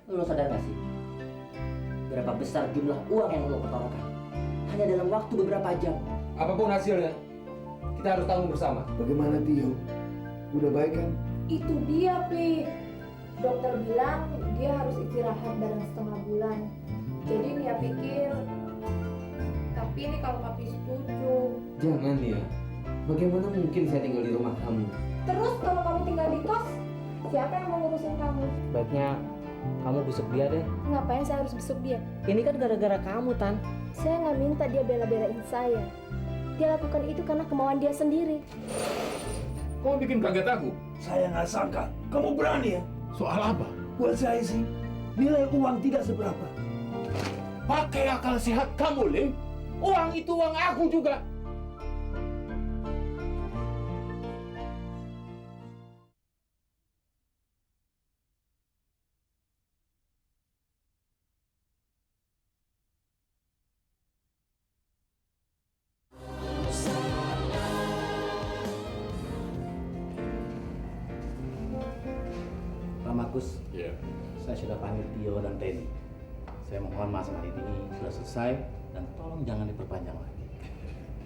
Lo sadar gak sih? Berapa besar jumlah uang yang lo kotorkan? Hanya dalam waktu beberapa jam. Apapun hasilnya, kita harus tanggung bersama. Bagaimana Tio? Udah baik kan? Itu dia, Pi. Dokter bilang dia harus istirahat dalam setengah bulan. Jadi Nia pikir, tapi ini kalau papi setuju. Jangan ya. Bagaimana mungkin saya tinggal di rumah kamu? Terus kalau kamu tinggal di kos, siapa yang mau ngurusin kamu? Baiknya kamu besuk dia deh. Ngapain saya harus besuk dia? Ini kan gara-gara kamu, Tan. Saya nggak minta dia bela-belain saya. Dia lakukan itu karena kemauan dia sendiri. Kau bikin kaget aku. Saya nggak sangka kamu berani ya. Soal apa? Buat saya sih, nilai uang tidak seberapa. Pakai akal sehat kamu, Lim. Uang itu uang aku juga. Pak Markus, Iya. saya sudah panggil Tio dan Teddy. Saya mohon masalah ini sudah selesai dan tolong jangan diperpanjang lagi.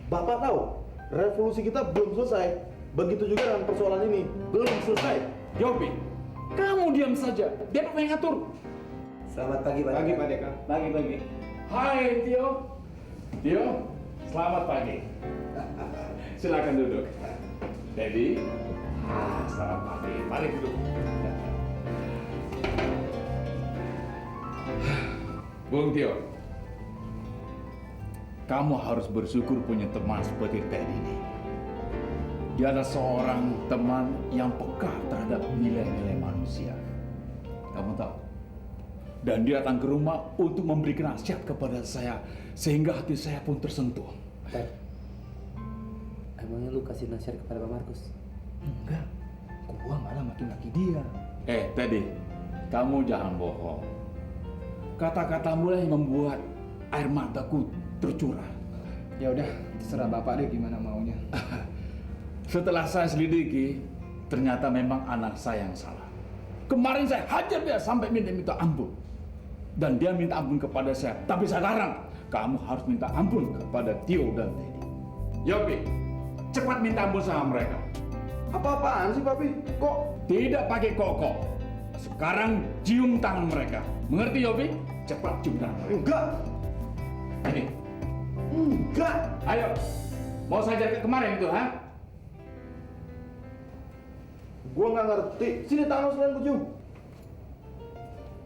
Bapak tahu, revolusi kita belum selesai. Begitu juga dengan persoalan ini, belum selesai. Yopi, kamu diam saja. Biar apa yang ngatur. Selamat pagi, Pak. Pagi Pak Dekan. Bagi-bagi. Hai, Tio. Tio, selamat pagi. Silakan duduk. Dedi, selamat pagi. Mari duduk. Bung Tio, kamu harus bersyukur punya teman seperti Teddy ini. Dia adalah seorang teman yang peka terhadap nilai-nilai manusia. Kamu tahu? Dan dia datang ke rumah untuk memberikan nasihat kepada saya sehingga hati saya pun tersentuh. Ted, emangnya lu kasih nasihat kepada Pak Markus? Enggak, gua malah maki-maki dia. Teddy, kamu jangan bohong. Kata-katamu lah yang membuat air mataku tercurah. Ya udah, terserah Bapak deh gimana maunya. Setelah saya selidiki, ternyata memang anak saya yang salah. Kemarin saya hajar dia sampai minta ampun. Dan dia minta ampun kepada saya. Tapi saya larang, kamu harus minta ampun kepada Tio dan Teddy. Yopi, cepat minta ampun sama mereka. Apa-apaan sih, Papi? Kok? Tidak pakai koko. Sekarang cium tangan mereka. Mengerti, Yopi? Cepat cium tangan mereka. Enggak. Ini, Enggak. ayo. Mau saya ajak kemarin itu, ha? Gua nggak ngerti. Sini tangan selain kucium.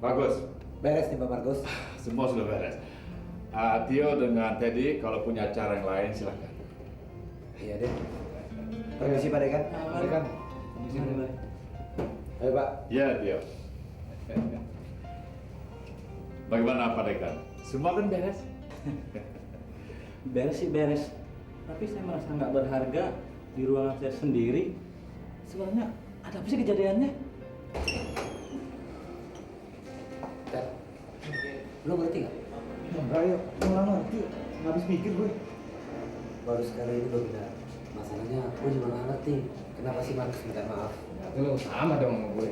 Bagus. Beres nih, Pak Markus. Semua sudah beres. Tio dengan Teddy kalau punya acara yang lain silakan. Iya deh. Permisi, Pak Dekan. Pak Dekan, di sini. Ayo, Pak. Ya, Tio. Bagaimana Pak Dekan? Semua kan beres? Beres sih beres. Tapi saya merasa nggak berharga di ruangan saya sendiri. Sebenarnya ada apa sih kejadiannya? Ted, lu ngerti nggak? Enggak ya, gua nggak ngerti. Nggak habis mikir gue. Baru sekali ini gue bilang. Masalahnya gue juga nggak ngerti. Kenapa sih Markus minta maaf? Ya tuh sama dong sama gue.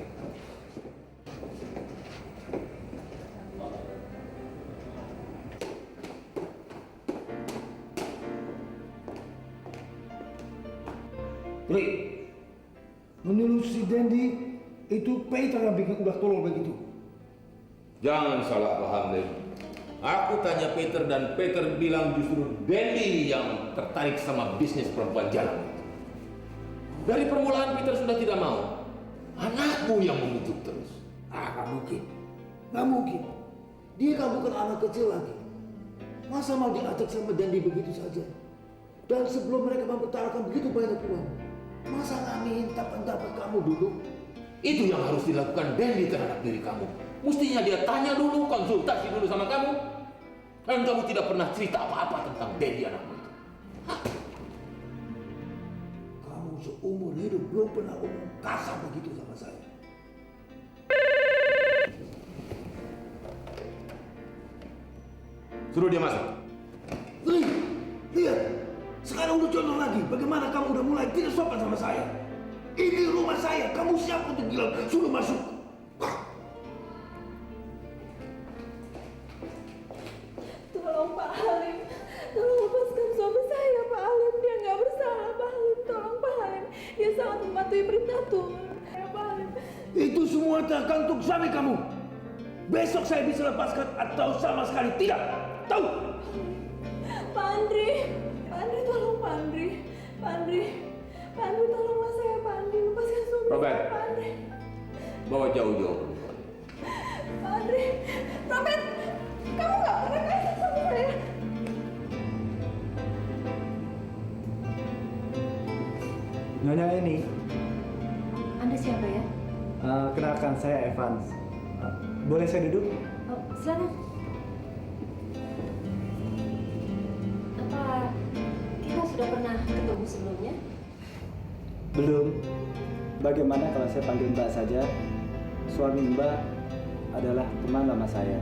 Tri, menurut si Dendi, itu Peter yang bikin udah tolol begitu. Jangan salah paham, Lim. Aku tanya Peter dan Peter bilang justru Dendi yang tertarik sama bisnis perempuan jalan. Dari permulaan Peter sudah tidak mau. Anakku yang membujuk terus. Nggak mungkin. Nggak mungkin. Dia kan bukan anak kecil lagi. Masa mau diajak sama Dendi begitu saja? Dan sebelum mereka mempertaruhkan begitu banyak uang, masa nggak minta pendapat kamu dulu? Itu yang harus dilakukan Dendi terhadap diri kamu. Mestinya dia tanya dulu, konsultasi dulu sama kamu. Dan kamu tidak pernah cerita apa-apa tentang Dendi anakmu itu. Kamu seumur hidup belum pernah omong kasar begitu sama saya. Suruh dia masuk. Lihat, sekarang udah contoh lagi. Bagaimana kamu udah mulai tidak sopan sama saya? Ini rumah saya, kamu siap untuk bilang suruh masuk? mematuhi perintah Tuhan. Ya Pak. Itu semua tergantung suami kamu. Besok saya bisa lepaskan atau sama sekali tidak. Tahu? Pak Andri tolong Pak Andri. Pak Andri tolonglah saya Pak Andri, lepaskan suami Robert. saya, Pak Andri. Bawa jauh-jauh. Pak Andri, Robert, kamu nggak pernah kasih sama saya. Nyonya ini, Anda siapa ya? kenalkan saya Evans. Boleh saya duduk? Oh, silakan. Apa kita sudah pernah ketemu sebelumnya? Belum. Bagaimana kalau saya panggil Mbak saja? Suami Mbak adalah teman lama saya.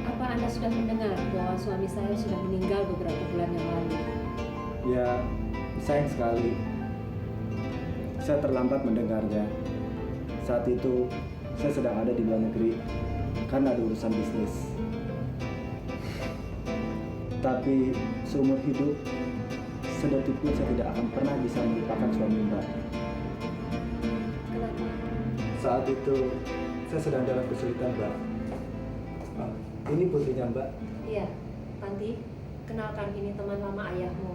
Apa Anda sudah mendengar bahwa suami saya sudah meninggal beberapa bulan yang lalu? Ya, sayang sekali. Saya terlambat mendengarnya. Saat itu, saya sedang ada di luar negeri karena ada urusan bisnis. Tapi seumur hidup, sedetik pun saya tidak akan pernah bisa melupakan suami Mbak. Kenapa? Saat itu, saya sedang dalam kesulitan, Mbak. Ini putrinya Mbak. Iya, Tanti, kenalkan ini teman lama ayahmu.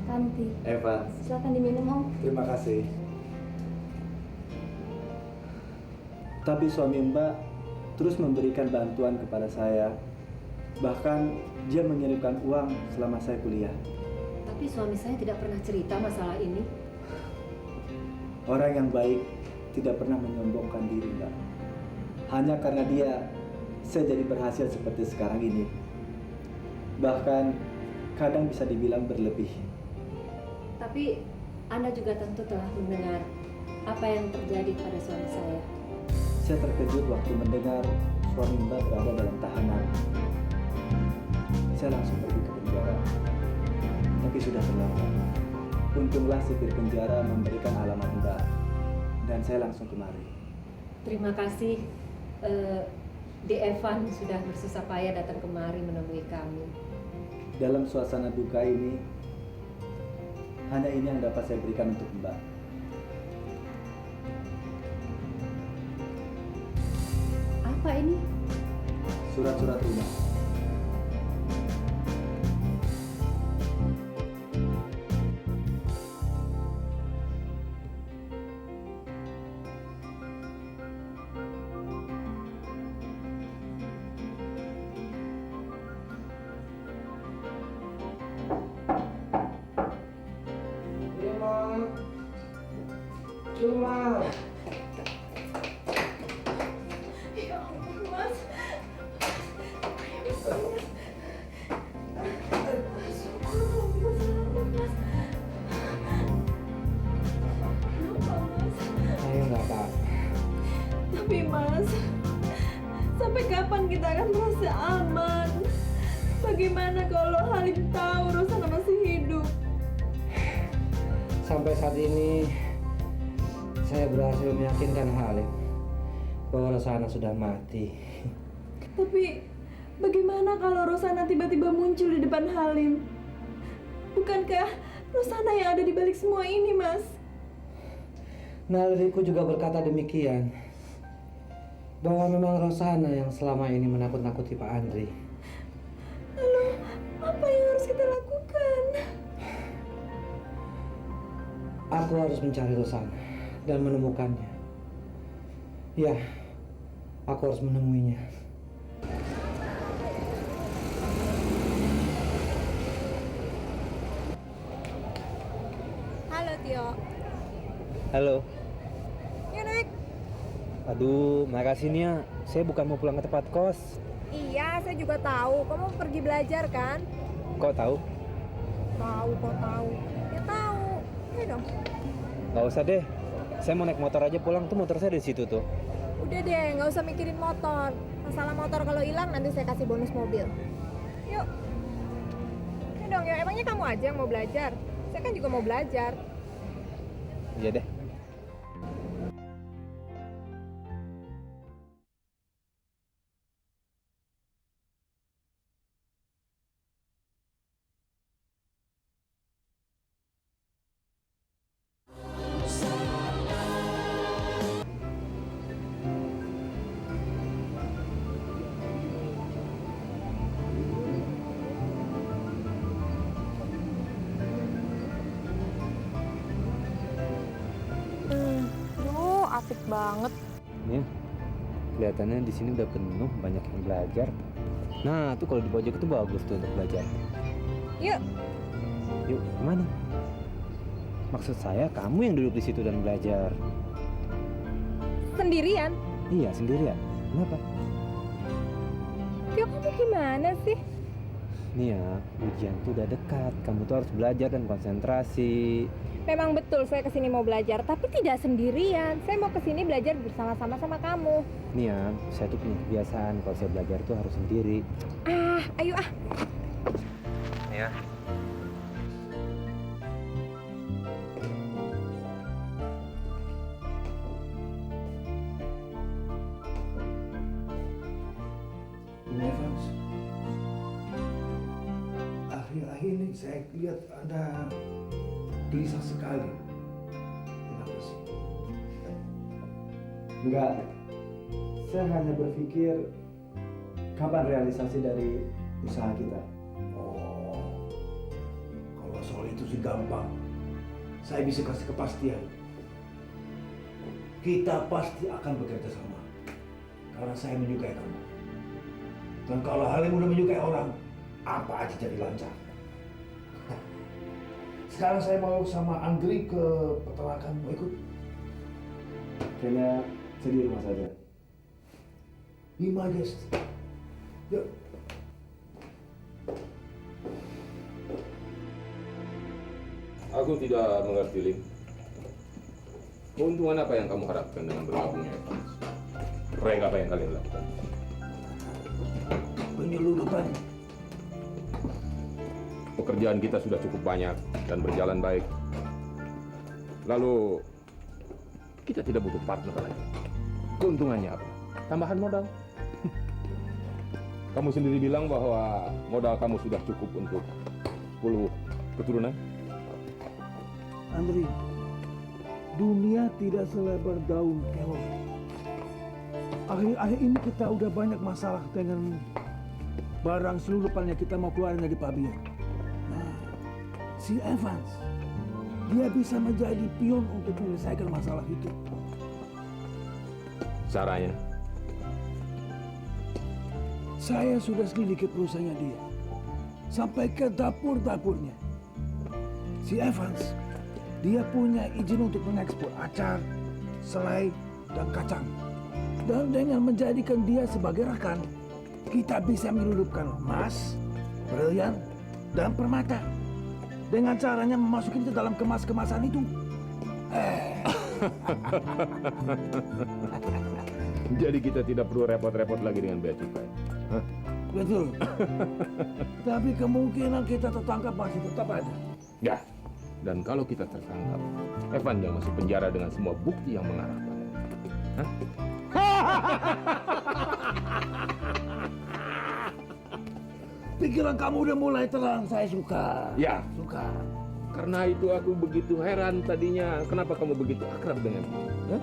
Tanti, Evans. silakan diminum Om. Terima kasih. Tapi suami Mbak terus memberikan bantuan kepada saya. Bahkan dia mengirimkan uang selama saya kuliah. Tapi suami saya tidak pernah cerita masalah ini. Orang yang baik tidak pernah menyombongkan diri, Mbak. Hanya karena dia, saya jadi berhasil seperti sekarang ini. Bahkan kadang bisa dibilang berlebih. Tapi Anda juga tentu telah mendengar apa yang terjadi pada suami saya. Saya terkejut waktu mendengar suami Mbak berada dalam tahanan. Saya langsung pergi ke penjara. Tapi sudah terlambat. Untunglah sipir penjara memberikan alamat Mbak. Dan saya langsung kemari. Terima kasih, De Evan sudah bersusah payah datang kemari menemui kami. Dalam suasana duka ini, hanya ini yang dapat saya berikan untuk Mbak. Apa ini? Surat-surat rumah. Cuma. Ya ampun Mas. Syukur Om bisa selamat Mas. Kenapa Mas? Saya nggak apa. Tapi Mas, sampai kapan kita akan merasa aman? Bagaimana kalau Halim tahu Rosana masih hidup? Sampai saat ini, saya berhasil meyakinkan Halim bahwa Rosana sudah mati. Tapi bagaimana kalau Rosana tiba-tiba muncul di depan Halim? Bukankah Rosana yang ada di balik semua ini, Mas? Naliriku juga berkata demikian, bahwa memang Rosana yang selama ini menakut-nakuti Pak Andri. Lalu apa yang harus kita lakukan? Aku harus mencari Rosana dan menemukannya. Ya, aku harus menemuinya. Halo, Tio. Halo. Yuk naik. Aduh, makasih Nia. Saya bukan mau pulang ke tempat kos. Iya, saya juga tahu. Kamu pergi belajar kan? Kok tahu? Tahu, kok tahu. Ya tahu. Ayo dong. Gak usah deh. Saya mau naik motor aja pulang, tuh motor saya di situ tuh. Udah deh, nggak usah mikirin motor. Masalah motor kalau hilang nanti saya kasih bonus mobil. Yuk. Ayo dong, ya emangnya kamu aja yang mau belajar? Saya kan juga mau belajar. Iya deh. Sa banget. Nih, kelihatannya di sini udah penuh, banyak yang belajar. Nah, tuh kalau di pojok itu bagus tuh untuk belajar. Yuk. Yuk, kemana? Maksud saya kamu yang duduk di situ dan belajar. Sendirian? Iya, sendirian. Kenapa? Yuk, kamu gimana sih? Nih ya, ujian tuh udah dekat. Kamu tuh harus belajar dan konsentrasi. Memang betul saya kesini mau belajar, tapi tidak sendirian. Saya mau kesini belajar bersama-sama sama kamu. Nih ya, saya tuh punya kebiasaan kalau saya belajar tuh harus sendiri. Ah, ayo ah. Ya. Ini Evans, akhir-akhir ini saya lihat Anda gelisah sekali. Kenapa sih? Enggak. Saya hanya berpikir kapan realisasi dari usaha kita. Oh, kalau soal itu sih gampang. Saya bisa kasih kepastian. Kita pasti akan bekerja sama. Karena saya menyukai kamu. Dan kalau Halim udah menyukai orang, apa aja jadi lancar. Sekarang saya mau sama Andri ke peternakan, mau ikut? Kayaknya saya di rumah saja. Be my guest. Yuk. Aku tidak mengerti, Lim. Keuntungan apa yang kamu harapkan dengan bergabungnya Evans? Prank apa yang kalian lakukan? Penyelundupan. Pekerjaan kita sudah cukup banyak dan berjalan baik. Lalu, kita tidak butuh partner lagi. Keuntungannya apa? Tambahan modal. Kamu sendiri bilang bahwa modal kamu sudah cukup untuk 10 keturunan. Andri, dunia tidak selebar daun kelor. Akhir-akhir ini kita udah banyak masalah dengan barang selundupan yang kita mau keluarin dari pabrikan. Nah, si Evans, dia bisa menjadi pion untuk menyelesaikan masalah itu. Caranya? Saya sudah selidiki perusahaannya dia. Sampai ke dapur-dapurnya. Si Evans, dia punya izin untuk mengekspor acar, selai, dan kacang. Dan dengan menjadikan dia sebagai rekan, kita bisa menyelundupkan emas, berlian, dan permata. Dengan caranya memasukkan itu dalam kemas-kemasan itu. Jadi kita tidak perlu repot-repot lagi dengan bea cukai. Hah? Betul. Tapi kemungkinan kita tertangkap masih tetap ada. Ya. Dan kalau kita tertangkap, Evan yang masuk penjara dengan semua bukti yang mengarah padanya. Hah? Pikiran kamu udah mulai terang, saya suka. Ya. Suka. Karena itu aku begitu heran tadinya, kenapa kamu begitu akrab dengan dia? Hah?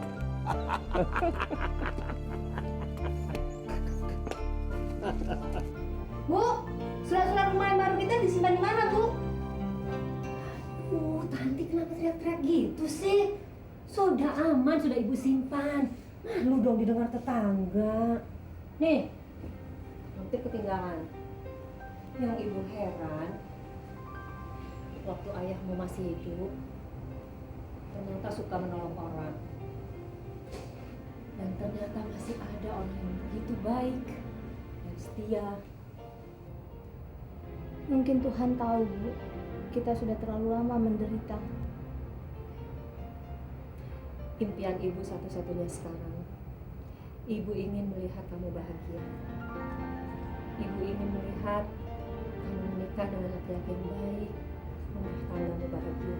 Bu, surat-surat rumah yang baru kita disimpan di mana, Bu? Tanti kenapa teriak-teriak gitu sih? Sudah aman, sudah ibu simpan. Malu dong didengar tetangga. Nih, hampir ketinggalan. Yang ibu heran, waktu ayahmu masih hidup, ternyata suka menolong orang. Dan ternyata masih ada orang yang begitu baik dan setia. Mungkin Tuhan tahu, Bu. Kita sudah terlalu lama menderita. Impian ibu satu-satunya sekarang, ibu ingin melihat kamu bahagia. Ibu ingin melihat kamu menikah dengan laki-laki yang baik, rumah tanggamu bahagia.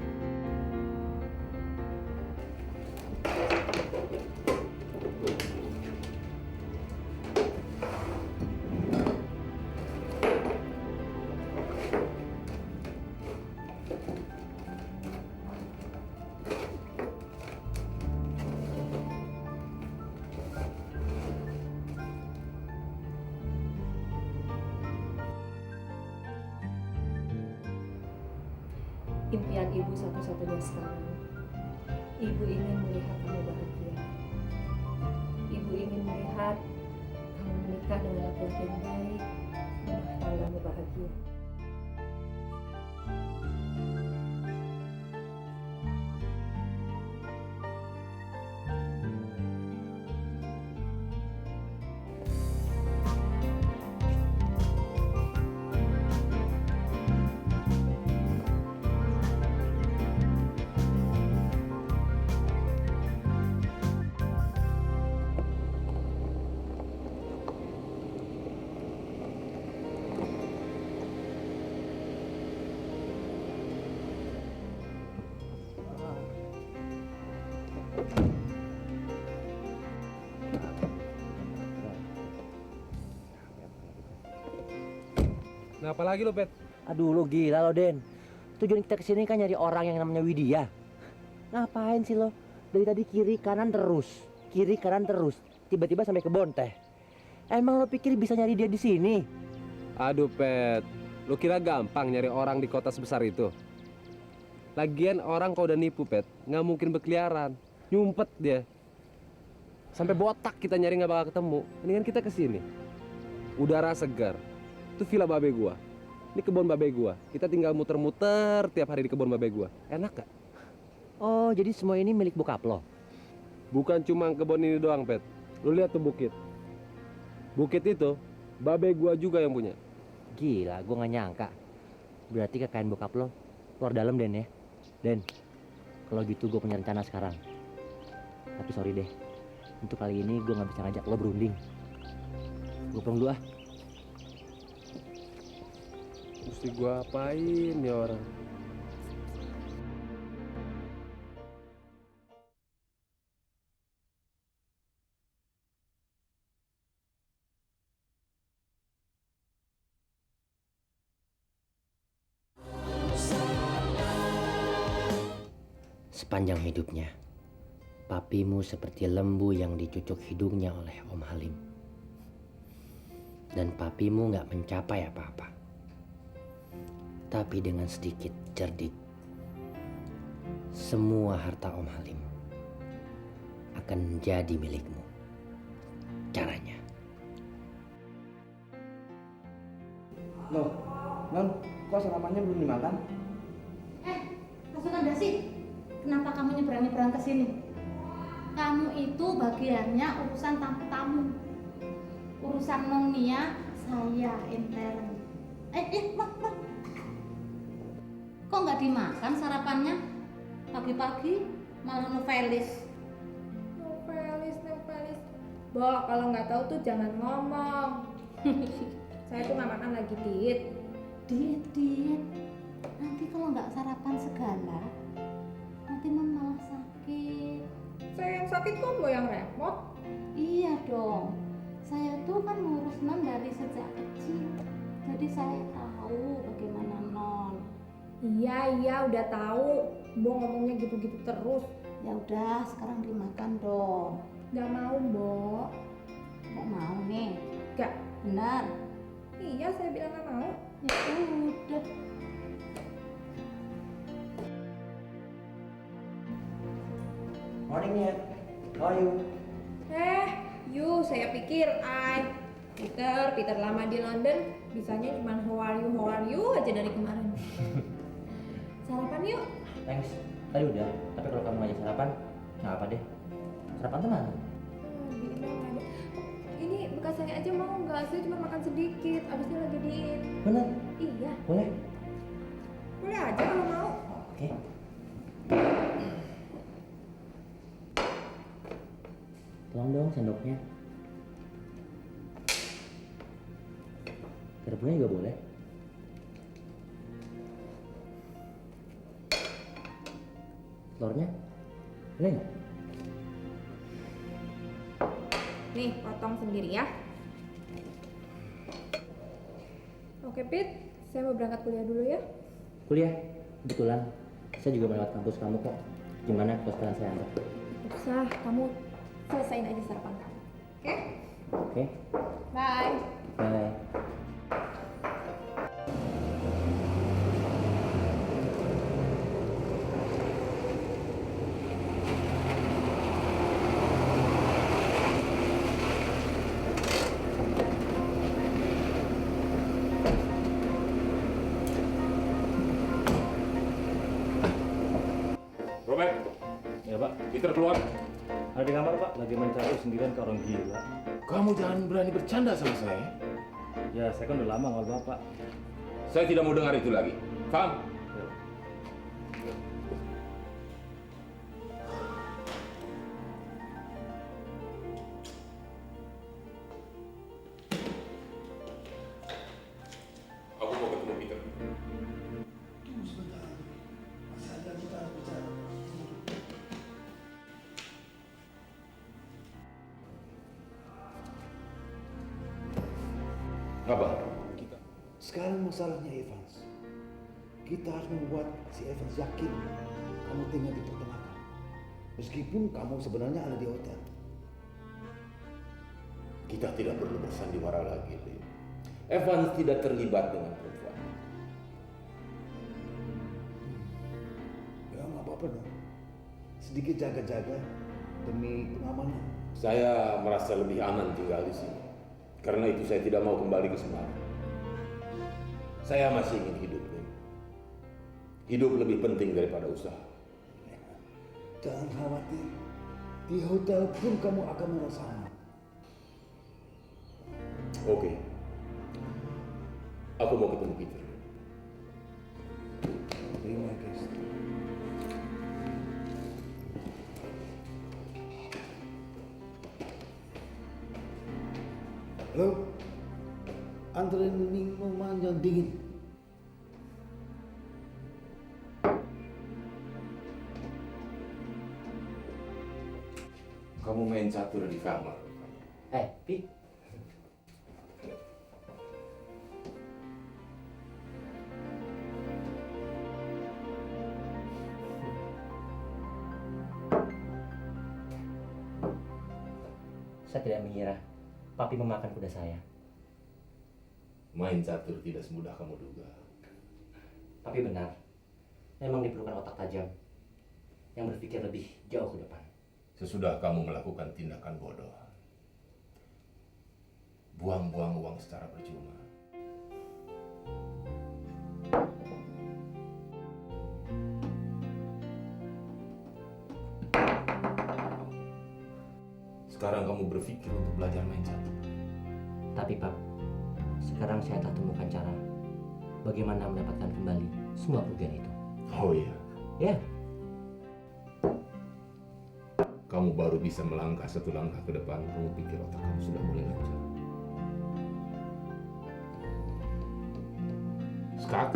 Impian ibu satu-satunya sekarang, ibu ingin melihat kamu bahagia. Ibu ingin melihat kamu menikah dengan laki-laki yang baik, rumah tanggamu bahagia. Nah, apalagi lo, Pet? Aduh, lo gila lo, Den. Tujuan kita kesini kan nyari orang yang namanya Widya. Ngapain sih lo? Dari tadi kiri kanan terus, tiba-tiba sampai ke Bonteh. Emang lo pikir bisa nyari dia di sini? Aduh, Pet. Lo kira gampang nyari orang di kota sebesar itu? Lagian orang kalau udah nipu, Pet, nggak mungkin berkeliaran. Nyumpet dia. Sampai botak kita nyari nggak bakal ketemu. Mendingan kita kesini. Udara segar. Itu villa babe gua. Ini kebun babe gua. Kita tinggal muter-muter tiap hari di kebun babe gua. Enak gak? Oh, jadi semua ini milik bokap lo? Bukan cuma kebun ini doang, Pet. Lu lihat tuh bukit. Bukit itu babe gua juga yang punya. Gila, gua nggak nyangka. Berarti kekayaan bokap lo luar dalam, Den ya? Den, kalau gitu gue punya rencana sekarang. Tapi sorry deh, untuk kali ini gue nggak bisa ngajak lo berunding. Gue pulang dulu ah. Mesti gua apain ya orang? Sepanjang hidupnya, papimu seperti lembu yang dicucuk hidungnya oleh Om Halim. Dan papimu nggak mencapai apa-apa. Tapi dengan sedikit cerdik, semua harta Om Halim akan menjadi milikmu. Caranya. Loh, Non, kok sarapannya belum dimakan? Pasukan Dasi, kenapa kamu nyebrang-nyebrang ke sini? Kamu itu bagiannya urusan tamu. Urusan non Nia, saya intern. Wah. Kok nggak dimakan sarapannya? Pagi-pagi malah novelis. Novelis. Bo, kalau nggak tahu tuh jangan ngomong. Saya tuh nggak makan lagi diet. Diet. Nanti kalau nggak sarapan segala, nanti non malah sakit. Saya yang sakit kok Bo yang repot. Iya dong. Saya tuh kan ngurus non dari sejak kecil. Jadi saya tahu bagaimana non. Iya, udah tahu. Bo ngomongnya gitu-gitu terus. Ya udah, sekarang dimakan dong. Nggak mau, Bo. Nggak mau nih? Nggak. Benar. Iya, saya bilang nggak mau. Ya udah. Morning ya. How are you? Saya pikir Peter lama di London, bisanya cuma how are you aja dari kemarin. Sarapan yuk. Thanks. Tadi udah. Tapi kalau kamu ngajak sarapan, nggak apa deh. Sarapan tuh mana? Di Indo nggak ada. Ini bekasannya aja mau nggak? Saya cuma makan sedikit. Abisnya lagi diet. Bener? Iya. Boleh? Boleh aja kalau mau. Oke. Tolong dong sendoknya. Garpunya juga boleh. Telurnya boleh nggak? Nih, potong sendiri ya. Oke, Pit. Saya mau berangkat kuliah dulu ya. Kuliah? Kebetulan. Saya juga melewat kampus kamu kok. Gimana kalau sekarang saya antar? Usah, kamu selesain aja sarapan kamu. Oke? Oke. Bye. Bye. Pak. Peter keluar. Ada di kamar Pak, lagi main catur sendirian ke orang gila. Kamu jangan berani bercanda sama saya. Ya saya kan udah lama ngawal Bapak. Saya tidak mau dengar itu lagi. Paham? Aku mau ketemu Peter. Tunggu sebentar. Masih ada kita harus bicara. Apa? Sekarang masalahnya Evans. Kita harus membuat si Evans yakin kamu tinggal di pertemanan. Meskipun kamu sebenarnya ada di hotel. Kita tidak perlu bersandiwara lagi, Lim. Evans tidak terlibat dengan perempuan. Ya nggak apa-apa dong. Sedikit jaga-jaga demi pengamanan. Saya merasa lebih aman tinggal di sini. Karena itu saya tidak mau kembali ke Semarang. Saya masih ingin hidup, Lim. Hidup lebih penting daripada usaha. Jangan khawatir. Di hotel pun kamu akan merasa aman. Oke. Aku mau ketemu Peter. Terima kasih. Halo? Anterin minuman yang dingin. Kamu main catur di kamar. Pi. Saya tidak mengira Papi memakan kuda saya. Main catur tidak semudah kamu duga. Tapi benar, memang diperlukan otak tajam yang berpikir lebih jauh ke depan. Sesudah kamu melakukan tindakan bodoh, buang-buang uang secara percuma. Sekarang kamu berpikir untuk belajar main catur. Tapi Pak, sekarang saya telah temukan cara bagaimana mendapatkan kembali semua kerugian itu. Oh iya? Ya. Kamu baru bisa melangkah satu langkah ke depan, kamu pikir otak kamu sudah mulai lancar. Skak.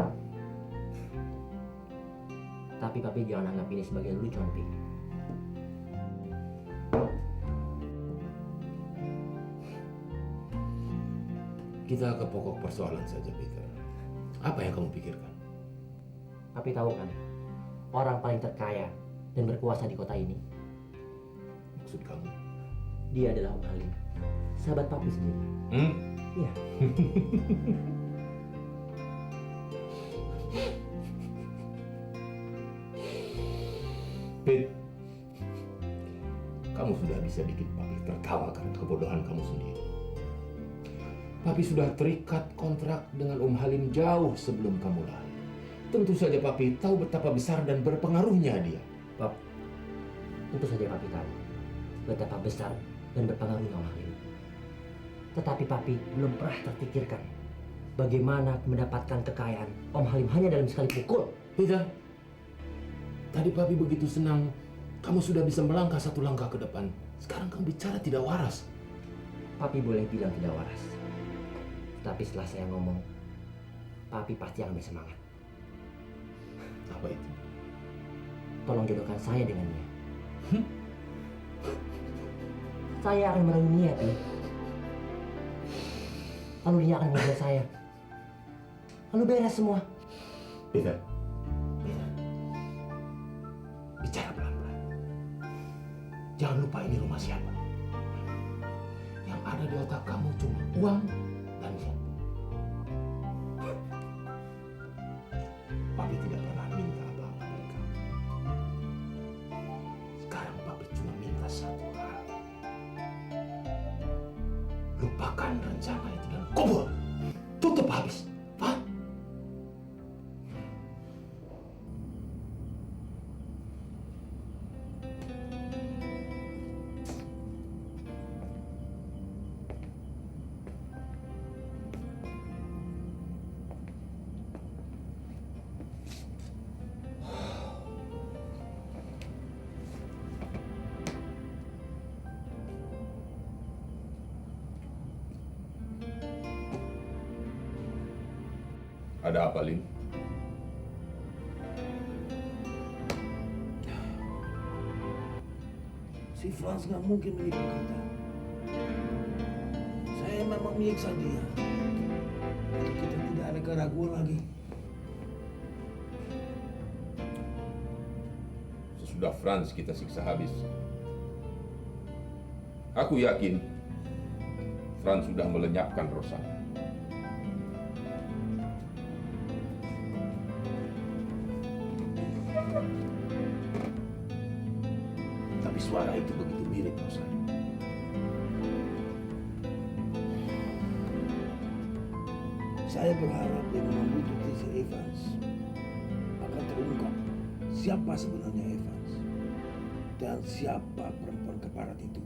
Tapi Papi jangan anggap ini sebagai lelucon, Pi. Kita ke pokok persoalan saja, Peter. Apa yang kamu pikirkan? Papi tahu kan, orang paling terkaya dan berkuasa di kota ini, Maksud kamu? dia adalah Om Halim, sahabat Papi sendiri. Iya. Pete, kamu sudah bisa bikin Papi tertawa karena kebodohan kamu sendiri. Papi sudah terikat kontrak dengan Om Halim jauh sebelum kamu lahir. Tentu saja Papi tahu betapa besar dan berpengaruhnya dia. Pap, tentu saja Papi tahu betapa besar dan berpengaruhnya Om Halim. Tetapi Papi belum pernah terpikirkan bagaimana mendapatkan kekayaan Om Halim hanya dalam sekali pukul. Peter, tadi Papi begitu senang kamu sudah bisa melangkah satu langkah ke depan. Sekarang kamu bicara tidak waras. Papi boleh bilang tidak waras. Tapi setelah saya ngomong, Papi pasti akan bersemangat. Apa itu? Tolong jodohkan saya dengan dia. Saya akan merayu dia, Pi. Lalu dia akan menjual saya. Lalu beres semua. Peter, bicara pelan-pelan. Jangan lupa ini rumah siapa. Yang ada di otak kamu cuma uang dan dia. Papi tidak pernah minta apa-apa dari kamu. Sekarang Papi cuma minta satu hal. Lupakan rencana itu dan kubur. Tutup habis. Paham? Ada apa, Lim? Si Franz nggak mungkin menipu kita. Saya memang menyiksa dia. Kita tidak ada keraguan lagi. Sesudah Franz kita siksa habis. Aku yakin Franz sudah melenyapkan Rosana. Tapi suara itu begitu mirip Rosana. Saya berharap dengan membunuh si Evans akan terungkap siapa sebenarnya Evans dan siapa perempuan keparat itu.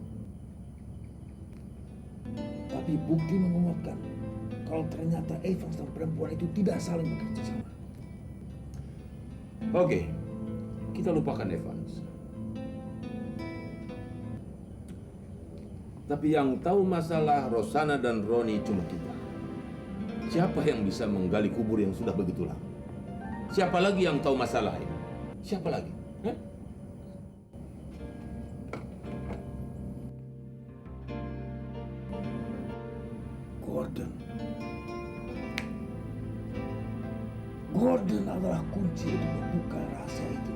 Tapi bukti menguatkan kalau ternyata Evans dan perempuan itu tidak saling bekerja sama. Oke, kita lupakan Evans. Tapi yang tahu masalah Rosana dan Roni cuma kita. Siapa yang bisa menggali kubur yang sudah begitu lama? Siapa lagi yang tahu masalah ini? Siapa lagi? Hah? Gordon. Gordon adalah kunci untuk membuka rahasia itu.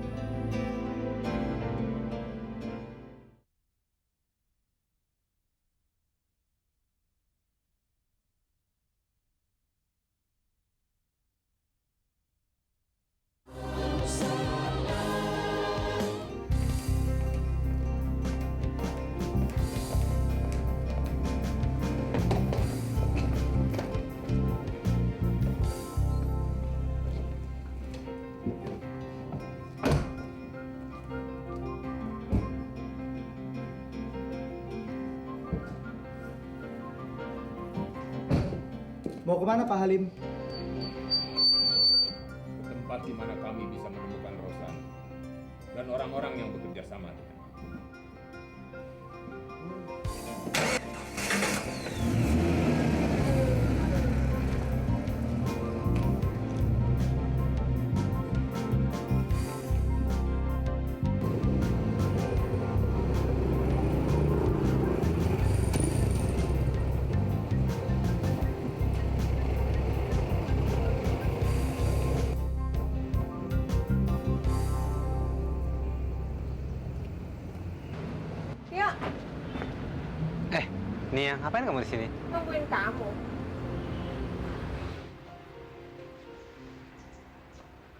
Mau kemana Pak Halim? Ke tempat di mana kami bisa menemukan Rosana dan orang-orang yang bekerja sama dengan Nia, ngapain kamu di sini? Nungguin kamu.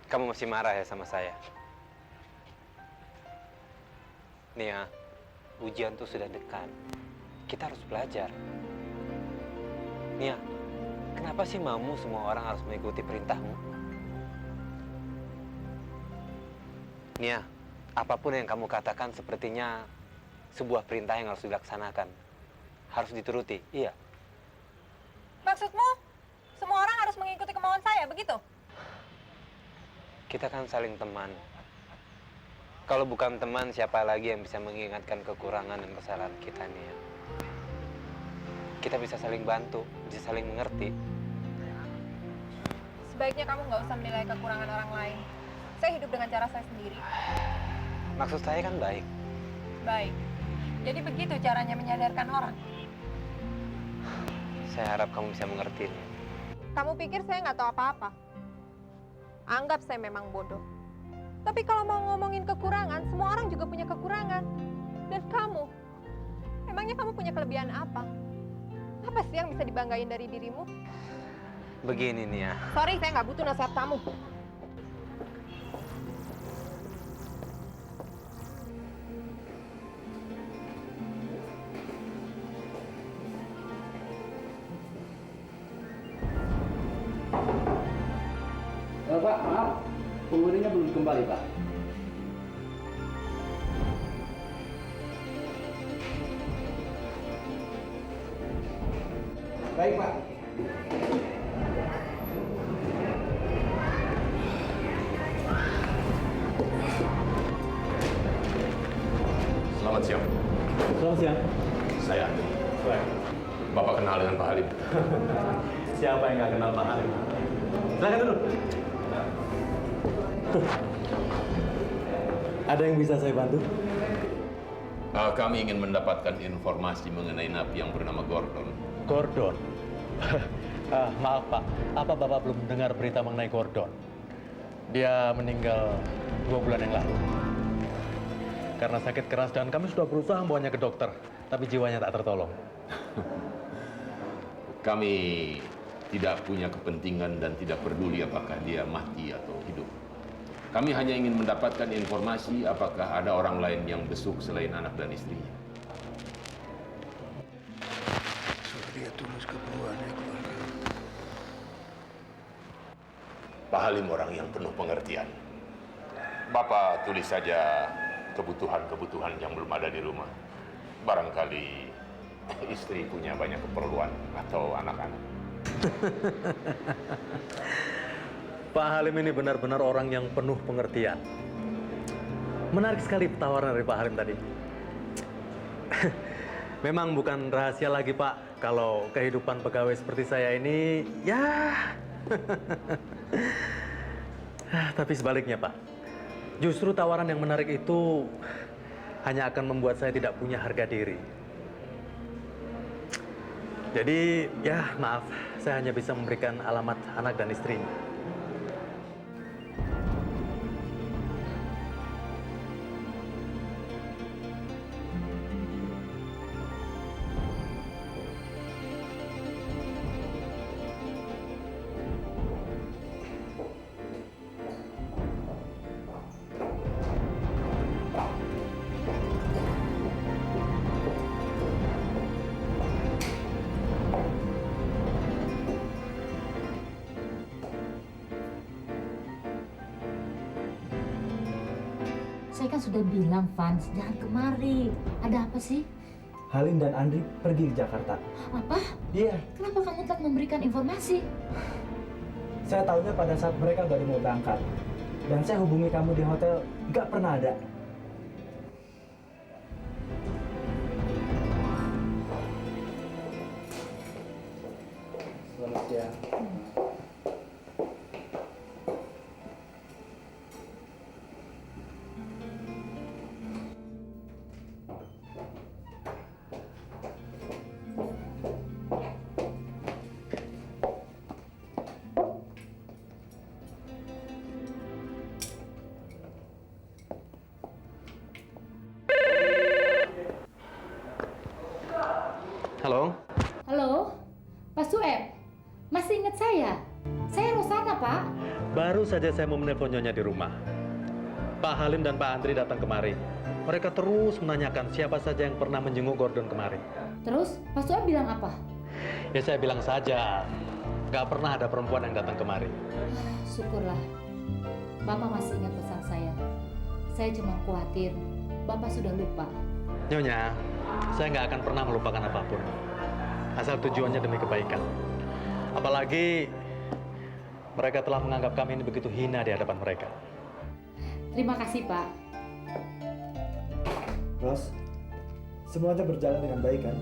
Kamu masih marah ya sama saya? Nia, ujian tuh sudah dekat. Kita harus belajar. Nia, kenapa sih maumu semua orang harus mengikuti perintahmu? Nia, apapun yang kamu katakan sepertinya sebuah perintah yang harus dilaksanakan. Harus dituruti, iya. Maksudmu, semua orang harus mengikuti kemauan saya, begitu? Kita kan saling teman. Kalau bukan teman, siapa lagi yang bisa mengingatkan kekurangan dan kesalahan kita, Nia? Kita bisa saling bantu, bisa saling mengerti. Sebaiknya kamu nggak usah menilai kekurangan orang lain. Saya hidup dengan cara saya sendiri. Maksud saya kan baik. Baik. Jadi begitu caranya menyadarkan orang. Saya harap kamu bisa mengerti. Kamu pikir saya nggak tahu apa-apa? Anggap saya memang bodoh. Tapi kalau mau ngomongin kekurangan, semua orang juga punya kekurangan. Dan kamu, emangnya kamu punya kelebihan apa? Apa sih yang bisa dibanggain dari dirimu? Begini, Nia. Sorry, saya nggak butuh nasihat kamu. Pak, maaf. Penghuninya belum kembali, Pak. Baik, Pak. Selamat siang. Selamat siang. Saya Andi. Bapak kenal dengan Pak Halim? Siapa yang nggak kenal Pak Halim? Silakan dulu. Ada yang bisa saya bantu? Kami ingin mendapatkan informasi mengenai napi yang bernama Gordon. Gordon? Maaf Pak, apa Bapak belum dengar berita mengenai Gordon? Dia meninggal 2 bulan yang lalu. Karena sakit keras dan kami sudah berusaha membawanya ke dokter, tapi jiwanya tak tertolong. Kami tidak punya kepentingan dan tidak peduli apakah dia mati atau hidup. Kami hanya ingin mendapatkan informasi apakah ada orang lain yang besuk selain anak dan istrinya. Dia tulus keperluannya keluarga. Pak Halim orang yang penuh pengertian. Bapak tulis saja kebutuhan-kebutuhan yang belum ada di rumah. Barangkali istri punya banyak keperluan atau anak-anak. Pak Halim ini benar-benar orang yang penuh pengertian. Menarik sekali tawaran dari Pak Halim tadi. Memang bukan rahasia lagi Pak, kalau kehidupan pegawai seperti saya ini, ya... Tapi sebaliknya Pak, justru tawaran yang menarik itu hanya akan membuat saya tidak punya harga diri. Jadi, ya maaf, saya hanya bisa memberikan alamat anak dan istrinya. Saya kan sudah bilang, Vans, jangan kemari. Ada apa sih? Halim dan Andri pergi ke Jakarta. Apa? Iya. Kenapa kamu tak memberikan informasi? Saya tahunya pada saat mereka baru mau berangkat. Dan saya hubungi kamu di hotel, nggak pernah ada. Selamat siang. Halo? Halo? Pak Sueb? Masih ingat saya? Saya Rosana, Pak. Baru saja saya mau menelpon Nyonya di rumah. Pak Halim dan Pak Andri datang kemari. Mereka terus menanyakan siapa saja yang pernah menjenguk Gordon kemari. Terus Pak Sueb bilang apa? Ya saya bilang saja, nggak pernah ada perempuan yang datang kemari. Syukurlah. Bapak masih ingat pesan saya. Saya cuma khawatir Bapak sudah lupa. Nyonya, saya nggak akan pernah melupakan apapun. Asal tujuannya demi kebaikan. Apalagi mereka telah menganggap kami ini begitu hina di hadapan mereka. Terima kasih, Pak. Ros, semuanya berjalan dengan baik kan?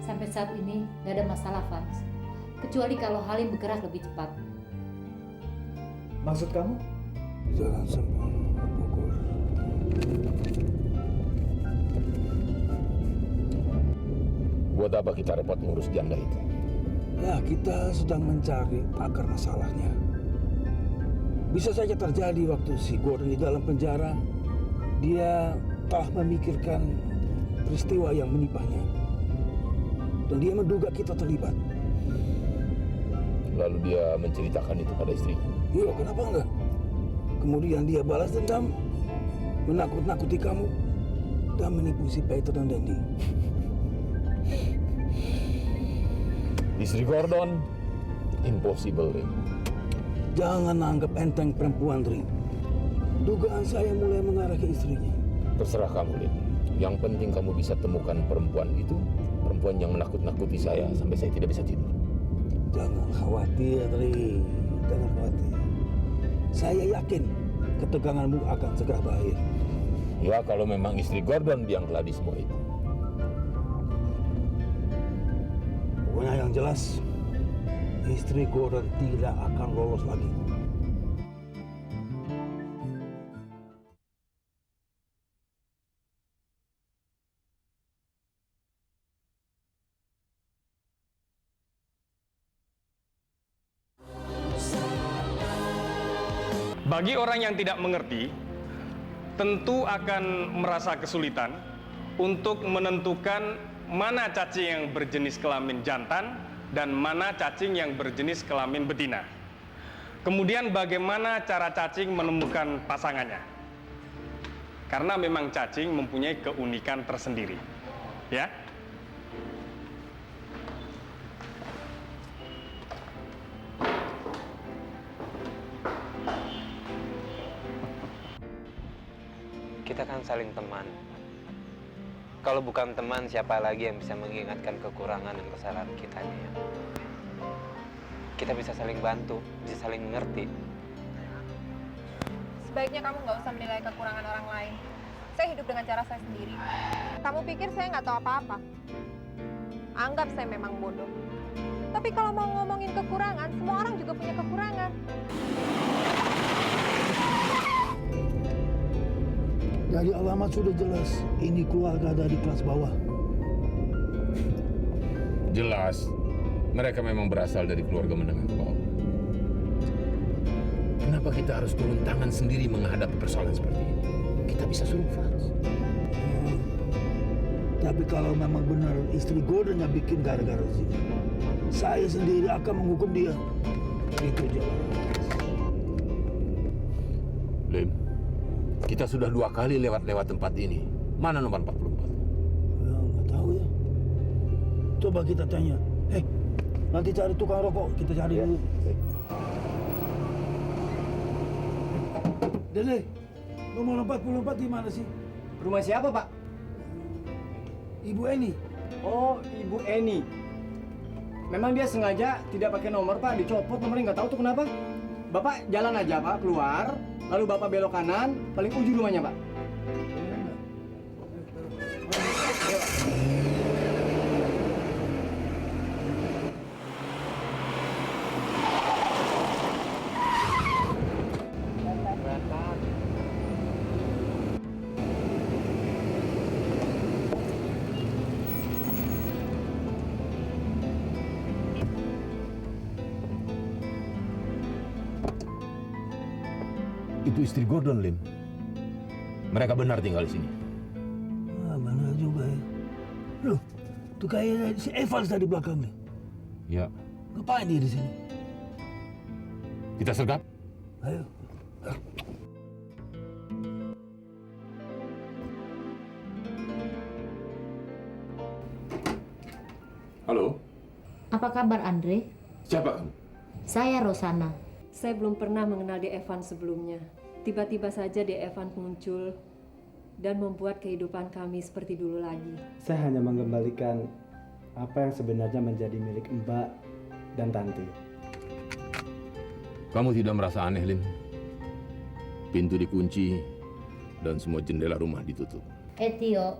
Sampai saat ini nggak ada masalah, Vans. Kecuali kalau Halim bergerak lebih cepat. Maksud kamu? Jangan sampai gugur. Buat apa kita repot ngurus janda itu? Ya, kita sedang mencari akar masalahnya. Bisa saja terjadi waktu si Gordon di dalam penjara, dia telah memikirkan peristiwa yang menimpanya. Dan dia menduga kita terlibat. Lalu dia menceritakan itu pada istrinya. Iya, kenapa enggak? Kemudian dia balas dendam, menakut-nakuti kamu, dan menipu si Peter dan Dandy. Istri Gordon, impossible, Rin. Jangan anggap enteng perempuan, Rin. Dugaan saya mulai mengarah ke istrinya. Terserah kamu, Rin. Yang penting kamu bisa temukan perempuan itu, perempuan yang menakut-nakuti saya sampai saya tidak bisa tidur. Jangan khawatir, Rin. Jangan khawatir. Saya yakin keteganganmu akan segera berakhir. Ya, kalau memang istri Gordon yang geladi semua itu. Pokoknya yang jelas, istri Gordon tidak akan lolos lagi. Bagi orang yang tidak mengerti, tentu akan merasa kesulitan untuk menentukan mana cacing yang berjenis kelamin jantan dan mana cacing yang berjenis kelamin betina. Kemudian bagaimana cara cacing menemukan pasangannya? Karena memang cacing mempunyai keunikan tersendiri. Ya. Kita kan saling teman. Kalau bukan teman, siapa lagi yang bisa mengingatkan kekurangan dan kesalahan kita nih ya? Kita bisa saling bantu, bisa saling mengerti. Sebaiknya kamu nggak usah menilai kekurangan orang lain. Saya hidup dengan cara saya sendiri. Kamu pikir saya nggak tahu apa-apa? Anggap saya memang bodoh. Tapi kalau mau ngomongin kekurangan, semua orang juga punya kekurangan. Dari alamat sudah jelas, ini keluarga dari kelas bawah. Jelas, mereka memang berasal dari keluarga menengah ke bawah. Kenapa kita harus turun tangan sendiri menghadapi persoalan seperti ini? Kita bisa suruh Frans. Tapi kalau memang benar istri Gordon yang bikin gara-gara sini, saya sendiri akan menghukum dia. Itu jelas. Lim, kita sudah 2 kali lewat tempat ini. Mana nomor 44? Ya, nggak tahu ya. Coba kita tanya. Nanti cari tukang rokok. Kita cari dulu. Dede, nomor 44 di mana sih? Rumah siapa, Pak? Ibu Eni. Oh, Ibu Eni. Memang dia sengaja tidak pakai nomor, Pak. Dicopot nomornya, nggak tahu tuh kenapa. Bapak jalan aja, Pak, keluar. Lalu Bapak belok kanan, paling ujung rumahnya, Pak. Itu istri Gordon, Lim. Mereka benar tinggal di sini. Benar juga ya. Loh, tuh kayaknya si Evans tadi belakang nih. Ya. Ngapain dia di sini? Kita sergap. Ayo. Halo, Apa kabar Andre? siapa kamu? Saya Rosana. Saya belum pernah mengenal De Evan sebelumnya. Tiba-tiba saja De Evan muncul dan membuat kehidupan kami seperti dulu lagi. Saya hanya mengembalikan apa yang sebenarnya menjadi milik Mbak dan Tanti. Kamu tidak merasa aneh, Lim? Pintu dikunci dan semua jendela rumah ditutup. Tio,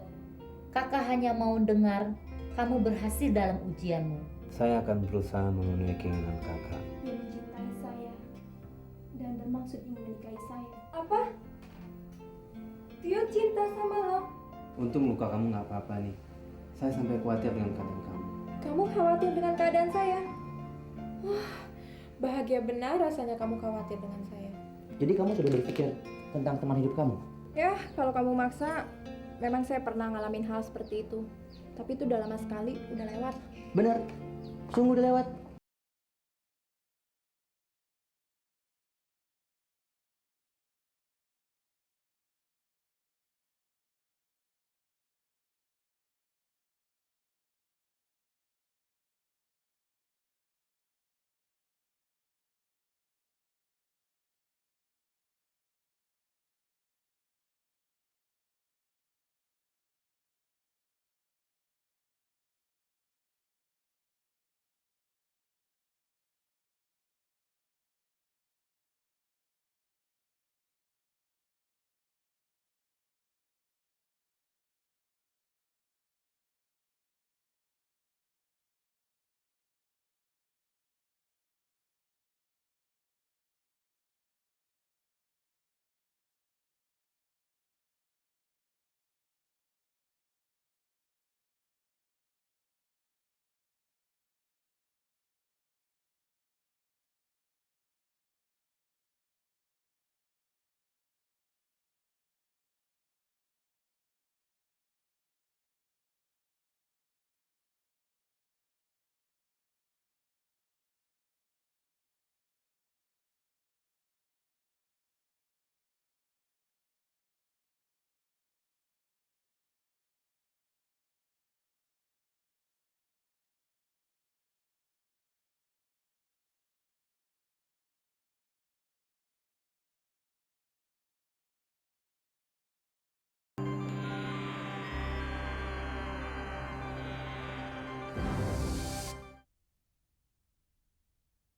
kakak hanya mau dengar kamu berhasil dalam ujianmu. Saya akan berusaha memenuhi keinginan kakak. Dia mencintai saya dan bermaksud ingin menikahi saya. Apa? Tio cinta sama lo? Untung luka kamu nggak apa-apa nih. Saya sampai khawatir dengan keadaan kamu. Kamu khawatir dengan keadaan saya? Wah, bahagia benar rasanya kamu khawatir dengan saya. Jadi kamu sudah berpikir tentang teman hidup kamu? Ya, kalau kamu maksa, memang saya pernah ngalamin hal seperti itu. Tapi itu udah lama sekali, udah lewat. Benar, sungguh udah lewat.